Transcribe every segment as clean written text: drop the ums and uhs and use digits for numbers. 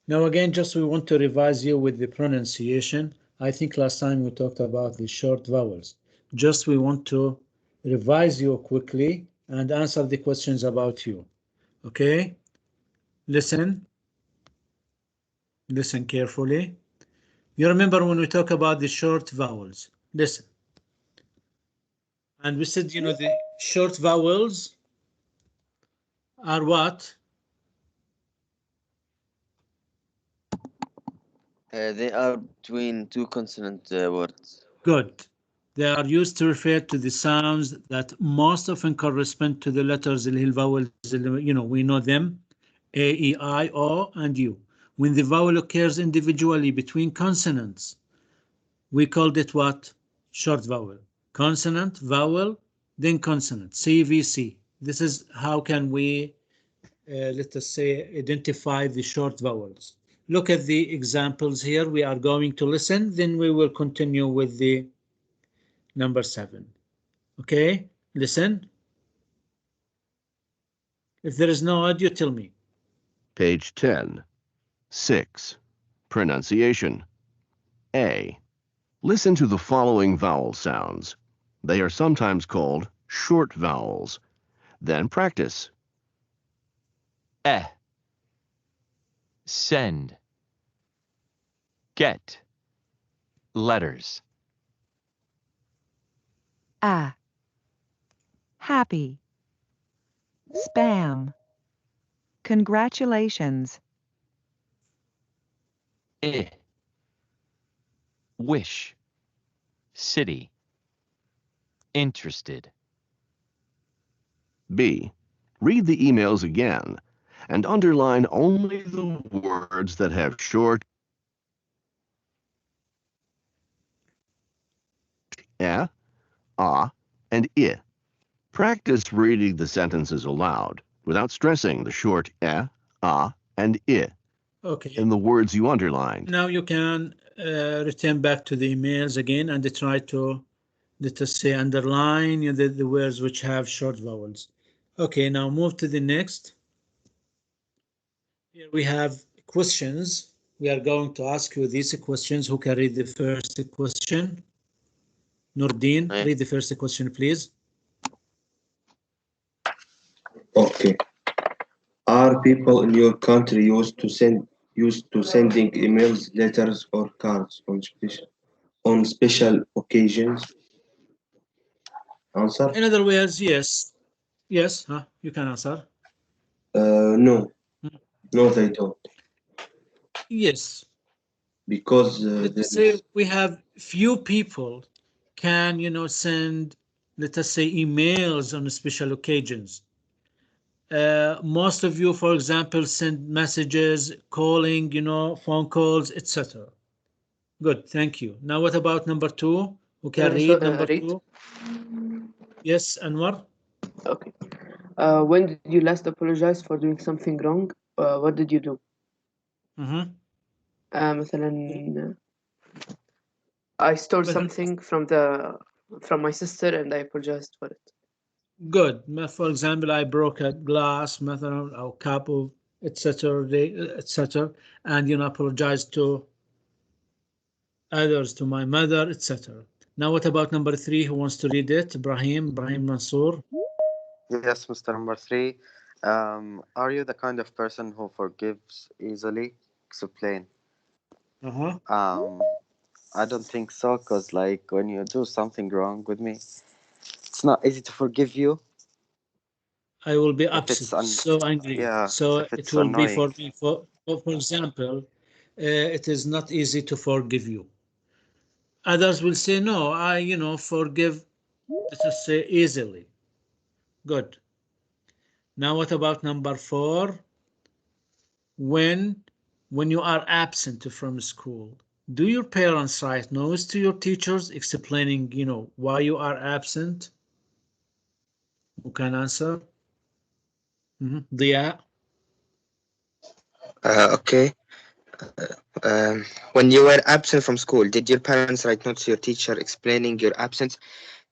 Now again, just we want to revise you with the pronunciation. I think last time we talked about the short vowels. Just we want to revise you quickly and answer the questions about you. Okay? Listen carefully. You remember when we talk about the short vowels? Listen. And we said, the short vowels are what? They are between two consonant words. Good. They are used to refer to the sounds that most often correspond to the letters اللي هي vowels we know them A, E, I, O, and U. When the vowel occurs individually between consonants, we called it what? Short vowel. Consonant, vowel, then consonant. CVC. This is how can we, let us say, identify the short vowels. Look at the examples here. We are going to listen, then we will continue with the number 7. Okay, listen. If there is no audio, tell me. Page 10. 6. Pronunciation. A. Listen to the following vowel sounds. They are sometimes called short vowels. Then practice. Send. Get. Letters. Happy. Spam. Congratulations. Wish. City. Interested. B. Read the emails again and underline only the words that have short and I. Practice reading the sentences aloud without stressing the short and I Okay. in the words you underlined. Now you can return back to the emails again and try to, let us say, underline the words which have short vowels. Okay, now move to the next. Here we have questions. We are going to ask you these questions. Who can read the first question? Nordin, read the first question, please. Okay. Are people in your country used to sending emails, letters, or cards on special occasions? Answer? In other words, yes. Yes, you can answer. No. No, they don't. Yes. Because let's say we have few people can, send, let us say, emails on special occasions. Most of you, for example, send messages, calling, phone calls, etc. Good, thank you. Now, what about number 2? Who can read number 2? Yes, Anwar? Okay. When did you last apologize for doing something wrong? What did you do? مثلا I stole something from my sister and I apologized for it. Good. For example, I broke a glass, مثلا, or cup of, etc., and apologize to others, to my mother, etc. Now, what about number 3? Who wants to read it? Ibrahim Mansour. Yes, Mr. Number 3. Are you the kind of person who forgives easily? Explain. I don't think so, because like when you do something wrong with me, it's not easy to forgive you. I will be upset, so angry. Yeah, so it will annoying. be for me. For example, it is not easy to forgive you. Others will say, no, I, forgive, let us say, easily. Good. Now, what about number 4? When you are absent from school, do your parents write notes to your teachers explaining, why you are absent? Who can answer? Dia? Okay. When you were absent from school, did your parents write notes to your teacher explaining your absence?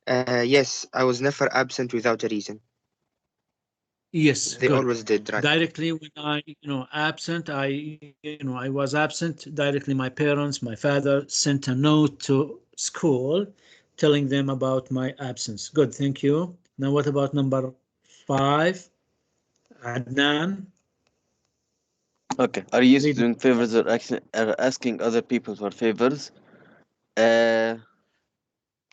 Yes, I was never absent without a reason. Yes, They good. always did, right? Directly when I, absent, I was absent. Directly, my parents, my father sent a note to school telling them about my absence. Good, thank you. Now, what about number 5? Adnan, Okay. Are you used to read. doing favors or asking other people for favors? Uh,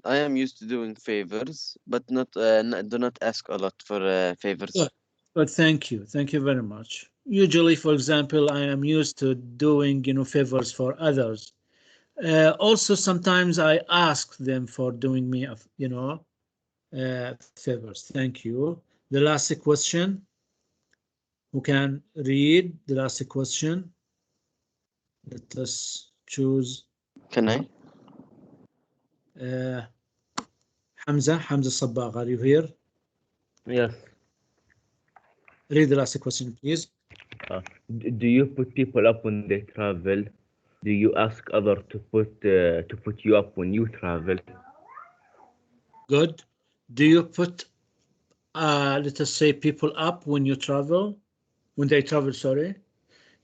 I am used to doing favors, but not do not ask a lot for favors. Good. Good, thank you. Thank you very much. Usually, for example, I am used to doing, favors for others. Also, sometimes I ask them for doing me, favors. Thank you. The last question. Who can read the last question? Let us choose Can I? Hamza. Hamza Sabbagh, are you here? Yes. Read the last question, please. Do you put people up when they travel? Do you ask others to put you up when you travel? Good. Do you put, let us say, people up when you travel? When they travel, sorry.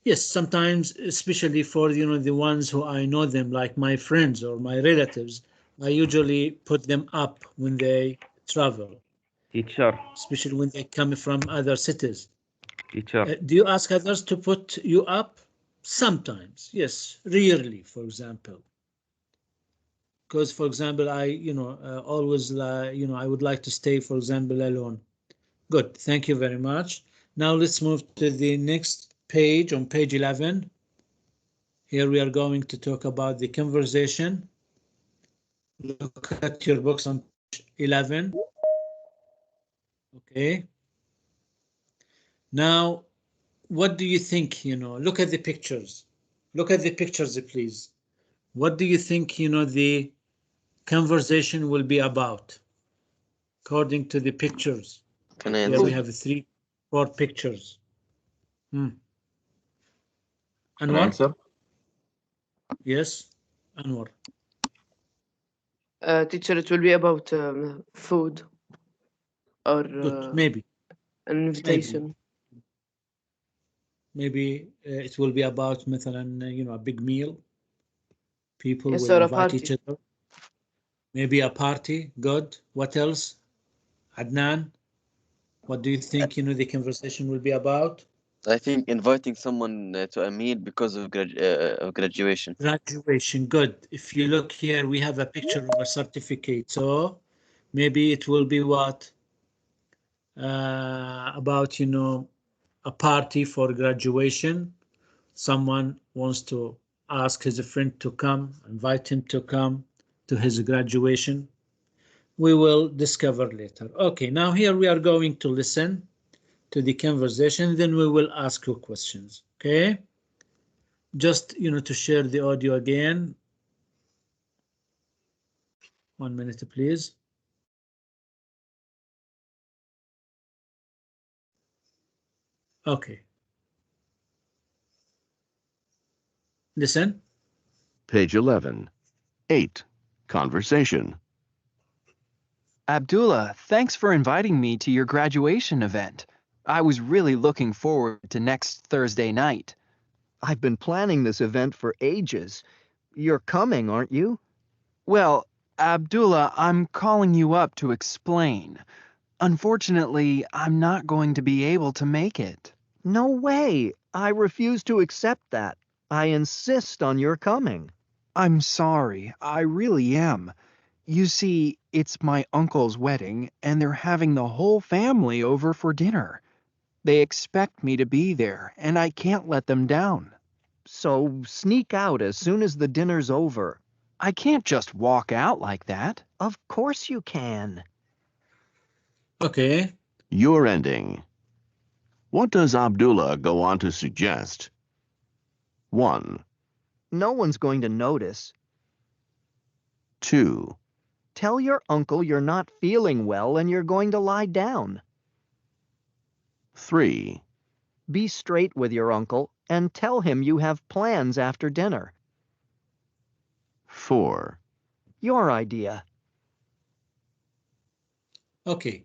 Yes, sometimes, especially for, the ones who I know them, like my friends or my relatives, I usually put them up when they travel, Teacher, especially when they come from other cities. teacher. Do you ask others to put you up? Sometimes, yes, rarely, for example. Because, for example, I, always, I would like to stay, for example, alone. Good, thank you very much. Now let's move to the next page, on page 11. Here we are going to talk about the conversation. Look at your books on page 11. Okay. Now, what do you think, look at the pictures. Look at the pictures, please. What do you think, the conversation will be about? According to the pictures. Can I Here answer? we have 3, 4 pictures. Can I Anwar? answer? Yes, Anwar. Teacher, it will be about food or Good, maybe. an invitation. Maybe it will be about, مثلا, a big meal. People Yes, will or a invite each party. other. Maybe a party. Good. What else? Adnan, what do you think, the conversation will be about? I think inviting someone to a meal because of graduation. Graduation. Good. If you look here, we have a picture of a certificate. So maybe it will be what? About, a party for graduation. Someone wants to ask his friend to come, invite him to come to his graduation. We will discover later. Okay, now here we are going to listen to the conversation, then we will ask you questions. Okay, just to share the audio again. 1 minute, please. Okay, listen. Page 11. 8. Conversation. Abdullah, thanks for inviting me to your graduation event. I was really looking forward to next Thursday night. I've been planning this event for ages. You're coming, aren't you? Well, Abdullah, I'm calling you up to explain. Unfortunately, I'm not going to be able to make it. No way. I refuse to accept that. I insist on your coming. I'm sorry, I really am. You see, it's my uncle's wedding, and they're having the whole family over for dinner. They expect me to be there, and I can't let them down. So sneak out as soon as the dinner's over. I can't just walk out like that. Of course you can. Okay. Your ending. What does Abdullah go on to suggest? 1. No one's going to notice. 2. Tell your uncle you're not feeling well and you're going to lie down. 3. Be straight with your uncle and tell him you have plans after dinner. 4. Your idea. Okay.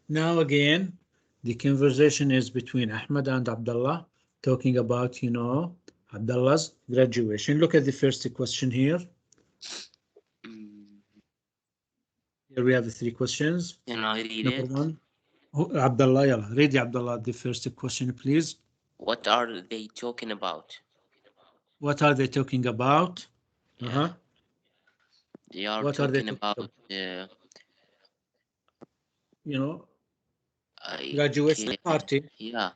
Now again, The conversation is between Ahmed and Abdullah, talking about, you know, Abdullah's graduation. Look at the first question here. Here we have the 3 questions. Can I read Number it? 1. Abdullah, yalla. Read Abdullah the first question, please. What are they talking about? What are they talking about? Yeah. They are What are they talking about, you know, graduation party. Yeah.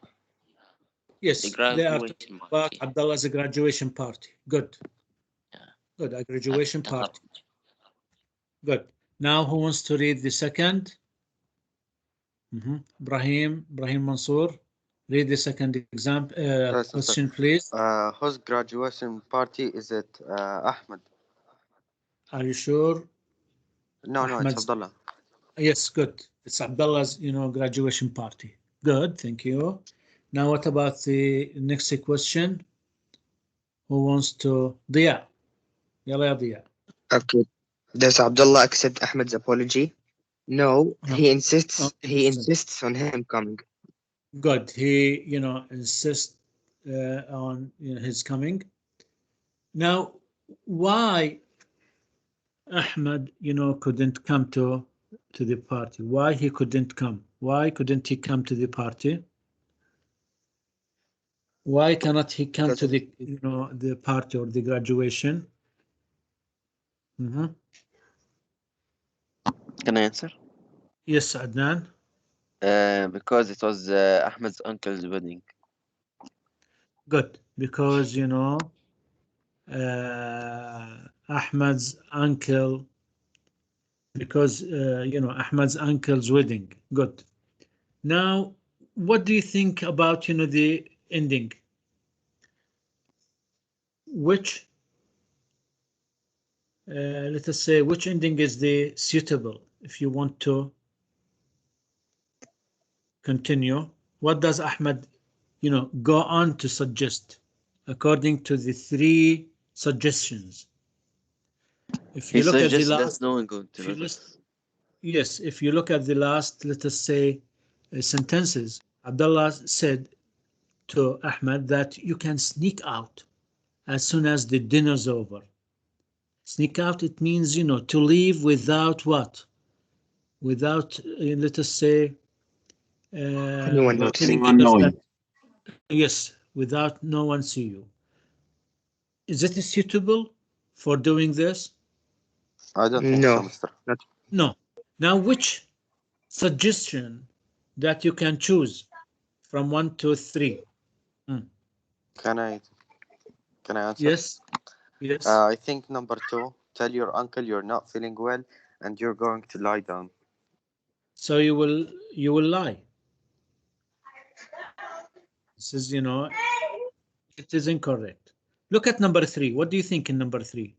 Yes, The they are graduation talking about party. Abdullah's graduation party. Good. Yeah. Good, a graduation party. Good. Now who wants to read the second? Ibrahim Mansour. Read the second example question, please. Whose graduation party is it? Ahmed. Are you sure? No, it's Ahmed's. Abdullah. Yes, good. It's Abdullah's, you know, graduation party. Good, thank you. Now, what about the next question? Who wants to? Diya. Yalla ya Diya. Okay. Does Abdullah accept Ahmed's apology? No, he insists. He insists on him coming. Good. He, you know, insists on, you know, his coming. Now, why Ahmed, you know, couldn't come to the party? Why he couldn't come? Why couldn't he come to the party? Why cannot he come to the, you know, the party or the graduation? Can I answer? Yes, Adnan. Because it was Ahmed's uncle's wedding. Good, because, you know, Ahmed's uncle, because, you know, Ahmed's uncle's wedding. Good. Now, what do you think about, you know, the ending? Which, let us say, which ending is the suitable if you want to continue? What does Ahmed, you know, go on to suggest according to the 3 suggestions? If you look at the last, no one going to yes, if you look at the last, let us say, sentences, Abdullah said to Ahmed that you can sneak out as soon as the dinner's over. Sneak out, it means, you know, to leave without what? Without, let us say, Anyone noticing. Yes, without no one see you. Is it suitable for doing this? I don't think so, Mr. No. Now, which suggestion that you can choose from 1 to 3? Can I answer? Yes. Yes. I think number 2. Tell your uncle you're not feeling well and you're going to lie down. So you will lie. This is, you know, it is incorrect. Look at number 3. What do you think in number 3?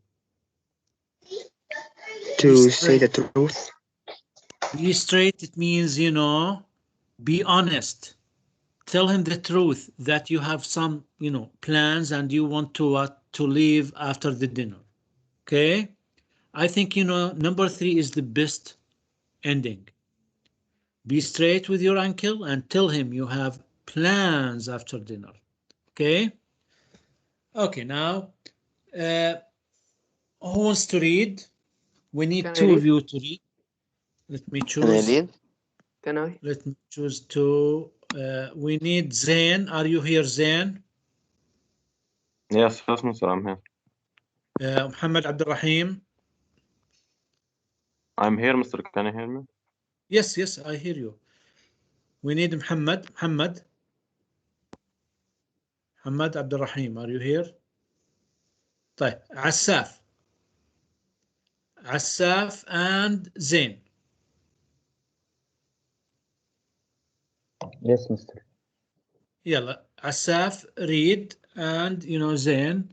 To say the truth. Be straight, it means, you know, be honest. Tell him the truth that you have some, you know, plans and you want to leave after the dinner. Okay? I think, you know, number 3 is the best ending. Be straight with your uncle and tell him you have plans after dinner. Okay? Okay, now, who wants to read? We need 2 of you to read. Let me choose. Can I? Let me choose 2. We need Zain. Are you here, Zain? Yes, Mr. I'm here. Muhammad Abdul Rahim. I'm here, Mr. Can you hear me? Yes, I hear you. We need Muhammad Abdul Rahim. Are you here? طيب, Asaf and Zain. Yes, Mr. Yalla, Asaf, read, and, you know, Zain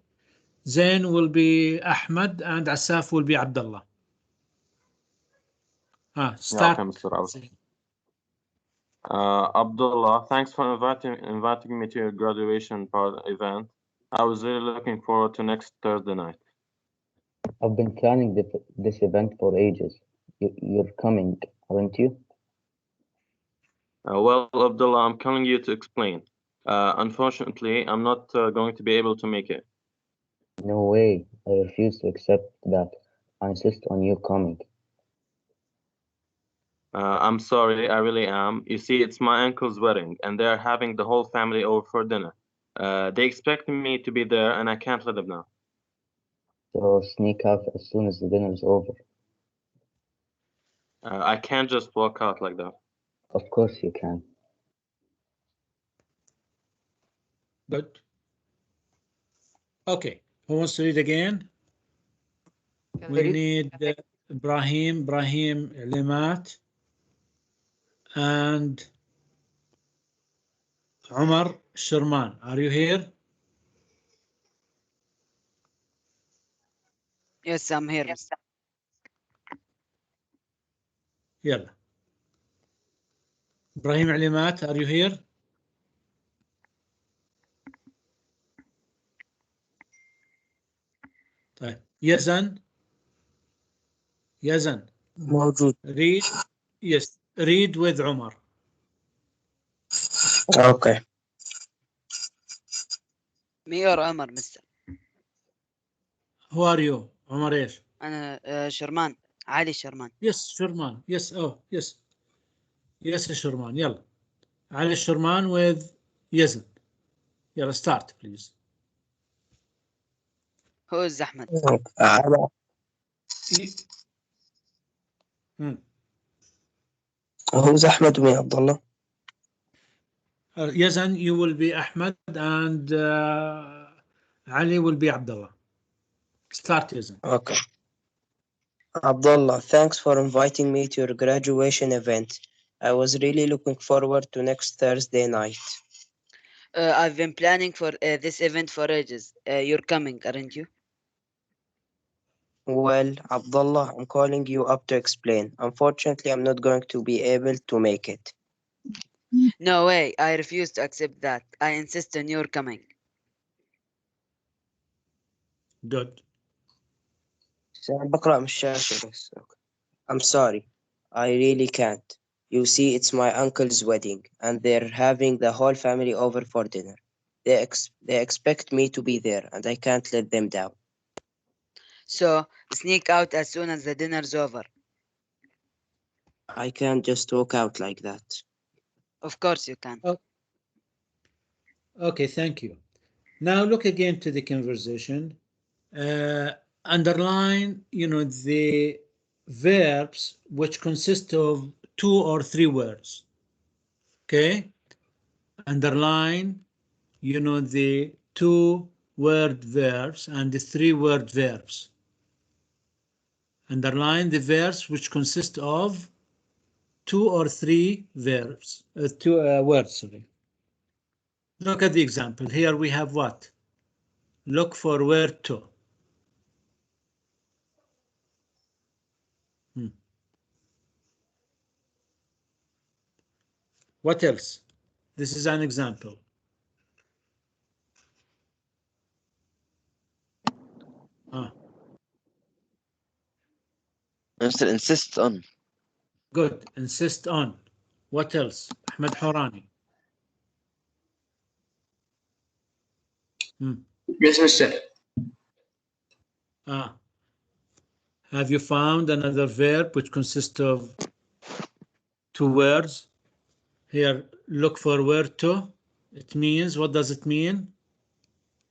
will be Ahmed and Asaf will be Abdullah. Start. Yeah, okay, Mr. Abdullah, thanks for inviting me to your graduation event. I was really looking forward to next Thursday night. I've been planning this event for ages. You're coming, aren't you? Well, Abdullah, I'm calling you to explain. Unfortunately, I'm not going to be able to make it. No way. I refuse to accept that. I insist on you coming. I'm sorry, I really am. You see, it's my uncle's wedding, and they're having the whole family over for dinner. They expect me to be there, and I can't let them know. So sneak out as soon as the dinner is over. I can't just walk out like that. Of course you can. Good. Okay, who wants to read again? We need Ibrahim Limat, and Umar Sherman. Are you here? Yes, I'm here. يلا. Ibrahim Limat, are you here? طيب. Yazan. موجود. Read. Yes. Read with Umar. Okay. Me or Umar, mister? Who are you? Umar ايش؟ أنا شرمان. علي شرمان. Yes, Sherman. Yes. Oh, yes. Yes, Sherman. يلا. علي Sherman with Yazan. يلا start, please. Who is Ahmed? Who's Ahmed me, Abdullah? Yazan, you will be Ahmed, and Ali will be Abdullah. Start, Yazan. Okay. Abdullah, thanks for inviting me to your graduation event. I was really looking forward to next Thursday night. I've been planning for this event for ages. You're coming, aren't you? Well, Abdullah, I'm calling you up to explain. Unfortunately, I'm not going to be able to make it. No way. I refuse to accept that. I insist on your coming. Good. بقرأ من الشاشة بس. I'm sorry. I really can't. You see, it's my uncle's wedding, and they're having the whole family over for dinner. They expect me to be there, and I can't let them down. So, sneak out as soon as the dinner's over. I can't just walk out like that. Of course you can. Oh. Okay, thank you. Now look again to the conversation. Underline, the verbs which consist of 2 or 3 words. Okay? Underline, the 2-word verbs and the 3-word verbs. Underline the verbs which consist of 2 or 3 verbs, words, sorry. Look at the example. Here we have what? Look for where to. What else? This is an example. Mr. Insist on. Good. Insist on. What else? Ahmed Horani. Yes, Mr. Have you found another verb which consists of 2 words? Here, look for where to. It means, what does it mean?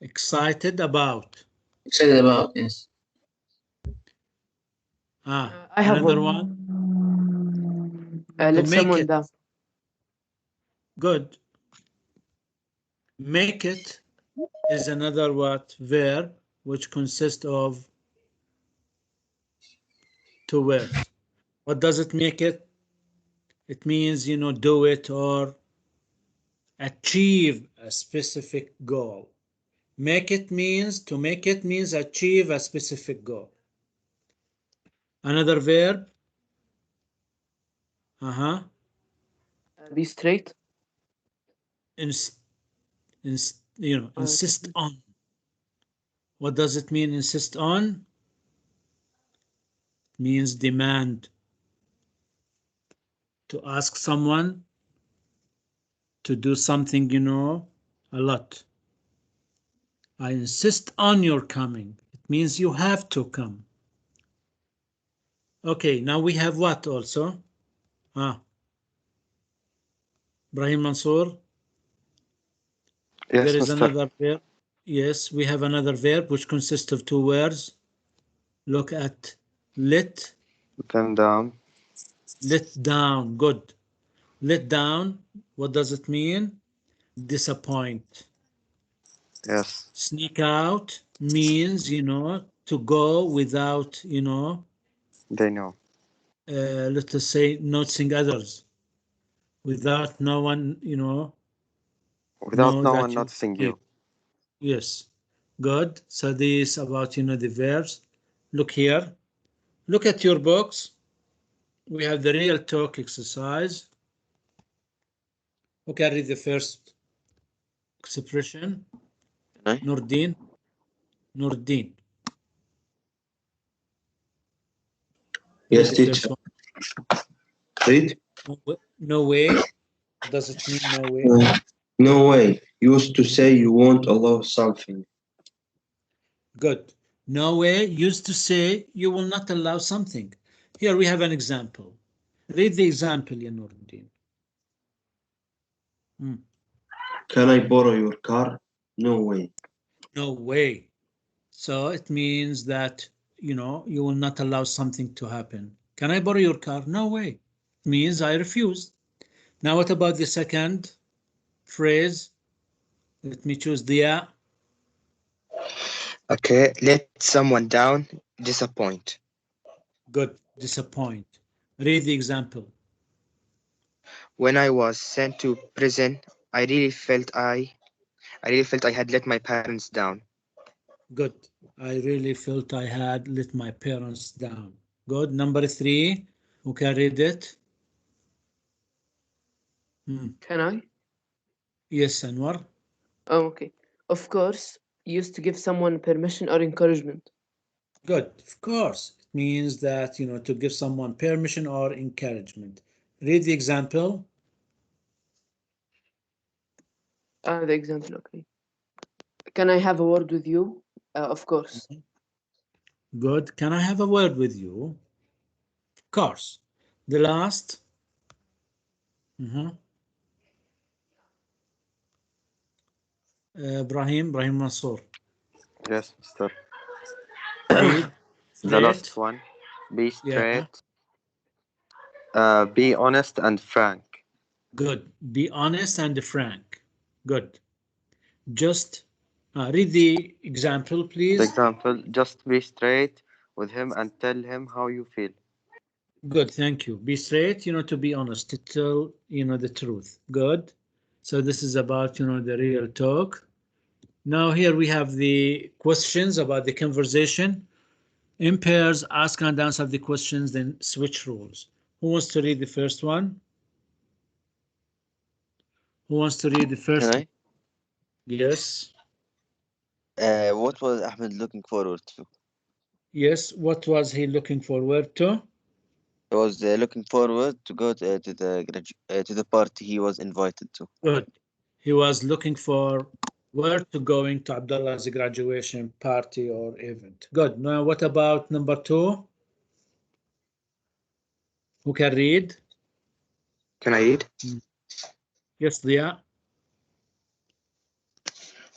Excited about. Excited about, yes. I have another one. To Let make someone it. down. Good. Make it is another verb which consists of 2 words. What does it make it? It means, do it or achieve a specific goal. To make it means achieve a specific goal. Another verb. Be straight. Insist on. What does it mean, insist on? It means demand. To ask someone to do something, you know, a lot. I insist on your coming. It means you have to come. Okay, now we have what also? Ibrahim Mansour. Yes, There is Mr. another verb. Yes, we have another verb which consists of 2 words. Look at let. Them down. Let down. Good. Let down. What does it mean? Disappoint. Yes. Sneak out means, you know, to go without, you know, They know. let us say, noticing others, without no one, you know, Without no that one noticing you. Yes. Good. So this about, you know, the verbs. Look here. Look at your books. We have the real talk exercise. Okay, read the first expression. Nurdin. Nurdin. Yes, teacher. Read. No way. Does it mean no way? No way. Used to say you won't allow something. Good. No way used to say you will not allow something. Here we have an example. Read the example, Ya Nuruddin. Can I borrow your car? No way. No way. So it means that, you know, you will not allow something to happen. Can I borrow your car? No way. It means I refuse. Now what about the second phrase? Let me choose the Okay, let someone down, disappoint. Good. Disappoint. Read the example. When I was sent to prison, I really felt I had let my parents down. Good. I really felt I had let my parents down. Good. Number 3. Who can read it? Can I? Yes, Anwar. Oh, okay. Of course, used to give someone permission or encouragement. Good. Of course. It means that, you know, to give someone permission or encouragement. Read the example. The example, okay. Can I have a word with you? Of course. Good. Can I have a word with you? Of course. The last. Ibrahim Mansour. Yes, Mr. Read. The last one. Be straight. Be honest and frank. Good. Be honest and frank. Good. Just read the example, please. The example, just be straight with him and tell him how you feel. Good, thank you. Be straight, you know, to be honest, to tell, you know, the truth. Good. So this is about, you know, the real talk. Now here we have the questions about the conversation. In pairs, ask and answer the questions, then switch roles. Who wants to read the first one? Who wants to read the first Can I? one? Yes. What was Ahmed looking forward to? Yes, what was he looking forward to? He was looking forward to go to the party he was invited to. Good. He was looking for where to going to Abdullah's graduation party or event. Good. Now, what about number 2? Who can read? Can I read? Yes, Dia.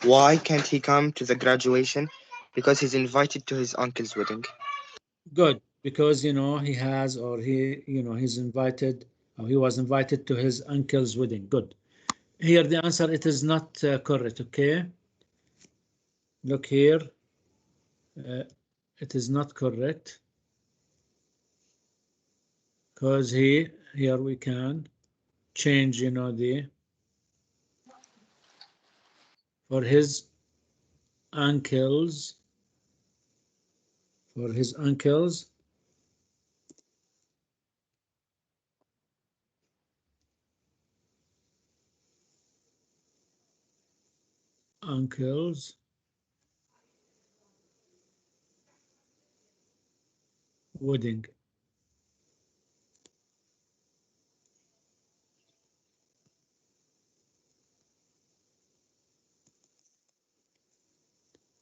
Why can't he come to the graduation? Because he's invited to his uncle's wedding. Good, because you know he has, or he, you know, he's invited, or he was invited to his uncle's wedding. Good. Here the answer, it is not correct. Okay. Look here. It is not correct because here we can change, you know, the for his uncles. For his uncles. Uncles. Wedding.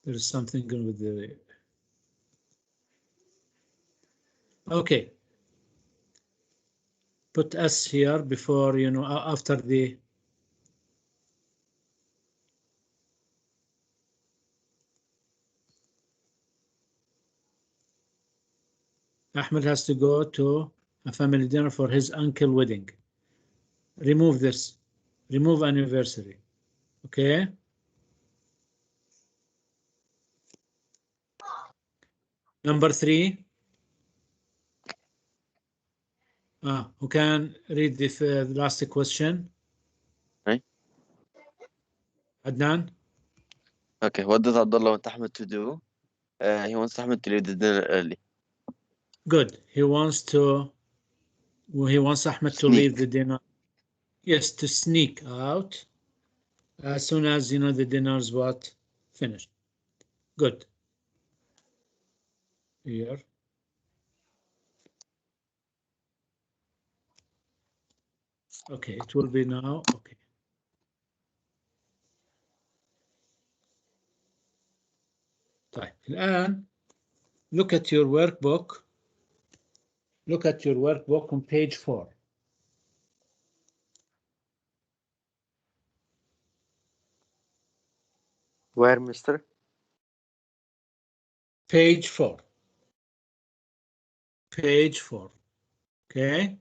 There is something good with the. Okay. Put S here before, you know, after the. Ahmed has to go to a family dinner for his uncle wedding. Remove this. Remove anniversary. Okay. Number 3. Who can read the last question? Right. Adnan? Okay, what does Abdullah want Ahmed to do? He wants Ahmed to leave the dinner early. Good. He wants Ahmed to leave the dinner. Yes, to sneak out as soon as, you know, the dinner's what? Finished. Good. Here. Okay, it will be now. Okay. طيب الآن look at your workbook. Look at your workbook on page 4. Where, mister? Page 4. Page 4. Okay.